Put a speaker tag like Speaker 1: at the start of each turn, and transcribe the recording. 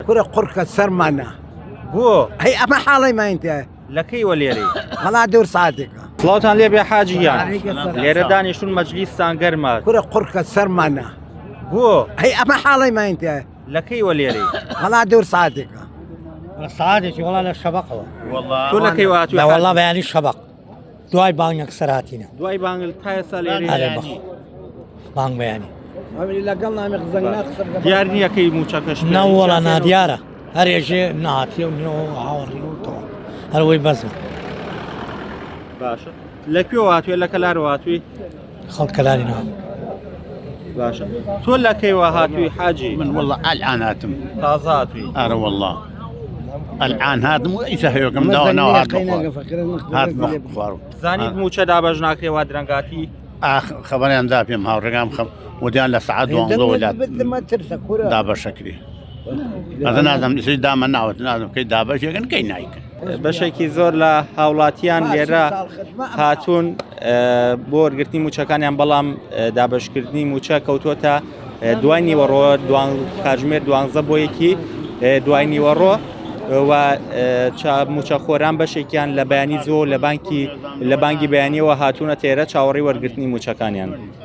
Speaker 1: كره قرك سرمانه
Speaker 2: بو
Speaker 1: هي اما حالي ما انت
Speaker 2: لكي وليري
Speaker 1: والله دور صادق
Speaker 2: سڵاوتان لێ بێ حاجیان
Speaker 1: عليك السلام.
Speaker 2: لێرە دانیشتون مەجلیسان گەرمە
Speaker 1: كره قرك سرمانه
Speaker 2: بو
Speaker 1: هي اما حالي ما انت
Speaker 2: لەکەی وەلێرەی
Speaker 1: والله دور صادق
Speaker 3: سعادة والله للشبق هو
Speaker 2: تۆ لەکەی
Speaker 3: لا
Speaker 2: واتوی
Speaker 3: والله بيعني الشبق دواي بان يكسراتينا
Speaker 2: دوای بانگل تا ئێستا لێرەی
Speaker 3: هذا بخ بان بيعني
Speaker 1: اللي قلنا مخزنات
Speaker 2: دیار نییە کەی موچەکەش
Speaker 3: نولا ناديارة هر شيء ناتي ونيو عوري وطول هر وي بزم
Speaker 2: باشە لەکوێ واتوێ لە کەلار واتوی
Speaker 3: خلق كلاري نعم
Speaker 2: باشە تۆ لەکەیوە هاتووی حاجی
Speaker 4: من والله الآن هاتم
Speaker 2: تازە هاتووی
Speaker 4: أرى والله الآن هاتم ويسهيكم دوانا وهات بخوار
Speaker 2: زانیت موچە دابەش ناکرێەوە درەنگاتی
Speaker 4: خبريان دابيم هاو رقام وديان لسعاد وانضو ولا
Speaker 1: ما ترسى كره
Speaker 4: دابا شكري هذا نادم يصير دائما نعود نادم كي دابا شيء كي نايك
Speaker 2: بەشێکی زۆر لە هاوڵاتیان لێرە هاتوون بۆ وەرگرتنی موچەکانیان بەڵام دابشکردنی موچە کەوتۆتە دوای نیوەڕۆ کاتژمێر 12 بۆ یەکی دوای نیوەڕۆ و موچەخۆران بەشێکیان لە بەیانی زۆر لە بانکی بەیانیەوە هاتوونە تێرە چاوەڕی وەرگرتنی موچەکانیان